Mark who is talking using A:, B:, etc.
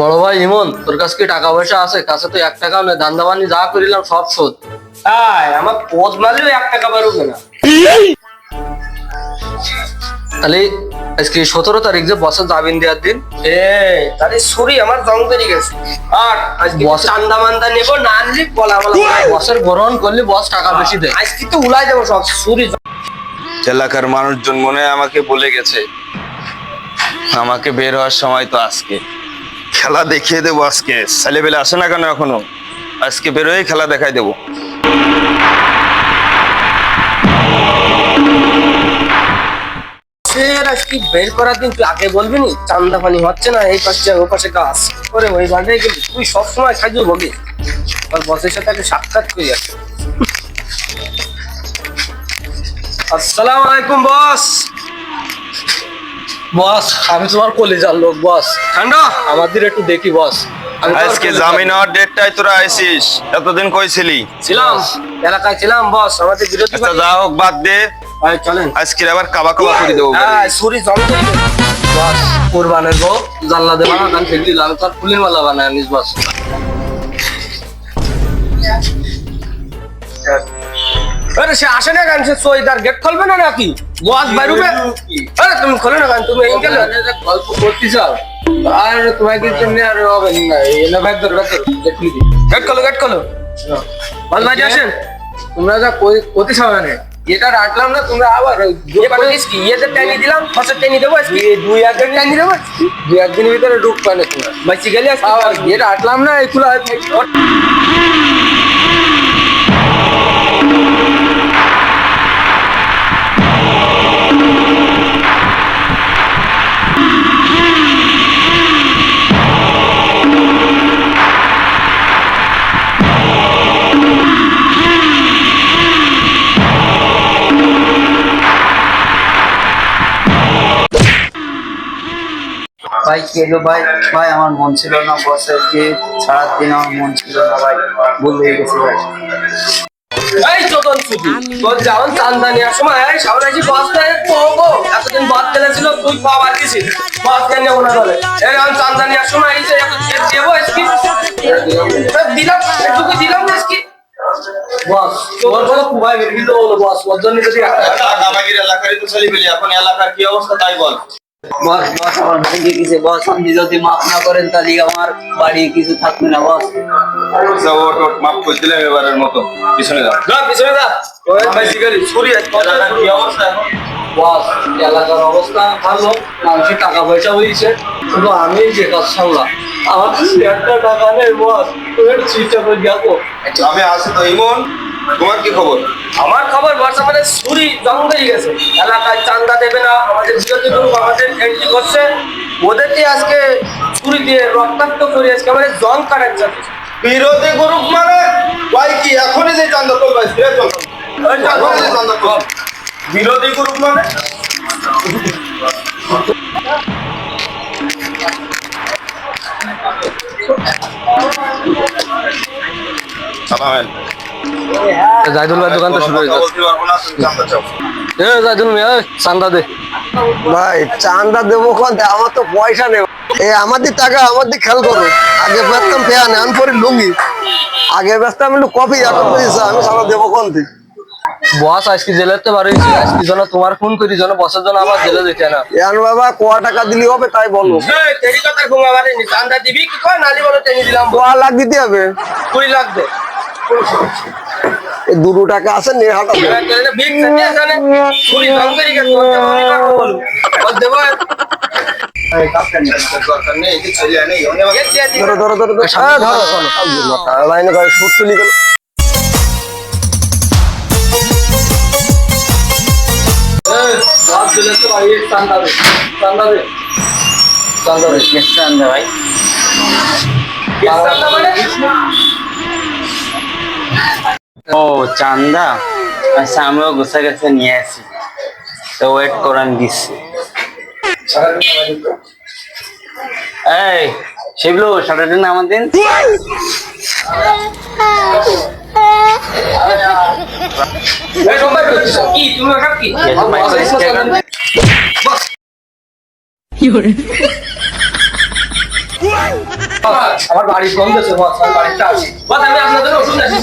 A: বড় ভাই ইমন, তোর কাছে কি টাকা পয়সা আছে? কাছে তো 1 টাকাও নেই, ধান্দা বানি যা করিলাম সব শোধ।
B: আমার পদ মারলেও 1 টাকা পারবে না।
A: তাহলে আজকে 17 তারিখ যে বছর জামিন দেওয়ার দিন।
B: তাহলে ছুরি আমার জং বেরিয়ে গেছে। আর আজকে চান্দা মান্দা নেবো না আনলি বলা বলা
A: বছর গ্রহণ করলে বস টাকা বেশি দেয়।
B: আজকে তো উলাই যাবো সব ছুরি।
C: এলাকার মানুষজন মনে হয় আমাকে বলে গেছে, আমাকে বের হওয়ার সময় তো আজকে খেলা দেখিয়ে দেবো। আজকে ছেলেবেলে আসে না কেন এখনো, আজকে বেরোয় খেলা দেখাই দেবো।
B: আজকে বের করার দিন তুই আগে বলবি নি? চান্দা পানি হচ্ছে না, এই পাশে ও পাশে গাছ করে ওই বাড়ি গেলি তুই সবসময় খাইজু বলি। আর বসের সাথে আগে সাক্ষাৎ করি আসে। আসসালামু আলাইকুম বস।
A: বস আমি তোমার কলিজার লোক বস,
B: ঠান্ডা
A: আমাদের একটু দেখি বস।
C: আজকে জামিন হওয়ার ডেটটাই তোরা আইসিস, এতদিন কই ছিলি?
B: ছিলাম এলাকায় ছিলাম বস, আমাদের বিরোধী
C: আচ্ছা যা হোক বাদ দে,
B: চলেন।
C: আজকে আবার কাবা কাবা করে দেবো।
B: ছুরি জং
A: বস কোরবানের গো জানলা দেবা না, কান ফেলে দিলাম, তোর ফুলের মালা বানায় নিস বস।
B: আরে সে আসে না কেন? সে সইদার গেট খুলবে না নাকি? বস বাইরুবে। আরে তুমি খোলো না কেন? তুমি এই গেলে
A: গল্প করতে চাও আর তোমাকে জন্য আর হবে না, এনে ব্যাগ ধর দেখলি
B: গেট খোলো, গেট খোলো। বস ভাই আসেন।
A: তোমরা যা করতে চাও না, এটা রাখলাম না, তোমরা আবার
B: এবারে কি ইয়েতে টেনি দিলাম, ফসল টেনি দেবো আজকে।
A: 2-1 দিন
B: টেনি দেবো
A: 2-1 দিনের ভিতরে ঢুক পায় না তোমরা।
B: বাইচি গেলে
A: আবার এটা রাখলাম না, এগুলো
D: ভাই কেলো ভাই, ভাই আমার মন ছিল না বসে কি সারাদিন আমার মন ছিল না ভাই, ভুল হয়ে গেছে ভাই।
B: এই চোদন ছুটি তোর যেমন চান্দা নেওয়ার সময় এই সামরাজি বাস দেয় পোগো, এতদিন বাদ দিলে ছিল তুই পাওয়ার দিছিস বাস দেয় নেবো না বলে। এই আমি চান্দা নেওয়ার সময় এই যে দেবো আজকে দিলাম, একটুকু দিলাম না আজকে।
A: বস তোর বড় কুবাই বের দিল বস, ওর জন্য যদি
C: আমাদের এলাকারই তো ছেলেবেলে, এখন এলাকার কি অবস্থা তাই বল।
D: বস বস আমার ভেঙে গেছে বস, আপনি যদি মাফ না করেন তাহলে আমার বাড়ি কিছু থাকবে না বস।
C: মাফ করে দিলাম এবারের মতো, পিছনে যা।
B: যা পিছনে যা। ওই বাইসি গেলি ছুরি
C: এলাকার কি অবস্থা এখন?
A: বস এলাকার অবস্থা ভালো, মানুষের টাকা পয়সা হয়েছে, শুধু আমি যে কাজ সামলা, আমার কাছে 1 টাকা নেই বস, তুমি একটু চিন্তা করে দেখো।
C: আমি আসি তো। ইমন, তোমার কি খবর?
B: আমার খবর বর্ষা মানে ছুরি জং বেরিয়ে গেছে, এলাকায় চান্দা দেবে না, আমাদের বিরোধী গ্রুপ আমাদের এন্ট্রি করছে, ওদেরকে আজকে ছুরি দিয়ে রক্তাক্ত করে আজকে আমাদের জং কাটাচ্ছে।
C: বিরোধী গ্রুপ মানে ভাই কি এখনই যে চান্দা তোল ভাই, ফিরে চল। এখনই যে চান্দা তোল। বিরোধী গ্রুপ মানে সালামেন।
A: জাইদুল ভাই দোকান তো শুরু হয়ে গেছে।
C: বলতে পারবো না, তুমি চান্দা চাও।
A: এ জাইদুল মিয়া চান্দা দে।
E: ভাই চান্দা দেবো কোন? আমার তো পয়সা নেই। এ আমাদের টাকা আমাদের খেয়াল করো। আগে বেচতাম ফেয়ান, এখন পরে লুঙ্গি। আগে বেচতাম একটু কফি, এখন পয়সা আমি সারা দেবো কোন দিন?
A: বস আজকে জেলাতে পারিস, আজকে যেন তোমার ফোন করি যেন বসের জন্য আবার জেলে যেতে না।
E: এখন বাবা কোয়া টাকা দিলি হবে তাই বলো।
B: তেরি কথা ঘুমা বাড়িনি, চান্দা দিবি কি কয়? নালি বলো টেনে দিলাম,
E: 2 লাখ দিতে হবে।
B: 20 লাখ দে।
E: এই 2 টাকা আছে নিয়ে হাঁটা দে।
B: বিগ সাথে জানে ছুরি জং বেরিয়ে গেছে, বল দেবো।
C: দরকার নেই, এই ছেলে নেই।
E: ধরো ধরো ধরো ধরো। হ্যাঁ ধরো লাইনে করে সুট চলি গেল।
A: বস জেলাতে পারি চান্দা দে, চান্দা দে, চান্দা দে।
D: চান্দা ভাই ও চান্দা, আচ্ছা আমিও গুছা গেছে নিয়ে আসি, তো ওয়েট করান দিচ্ছি। এই শিবলু সাটারডে না আমাদের
B: কি তুমি ওসব কি?
D: কি
A: আমার বাড়ি ফোন দিয়েছে বস, আমি বাড়িতে আছি।
B: বস আমি আপনাদের ওষুধ আসি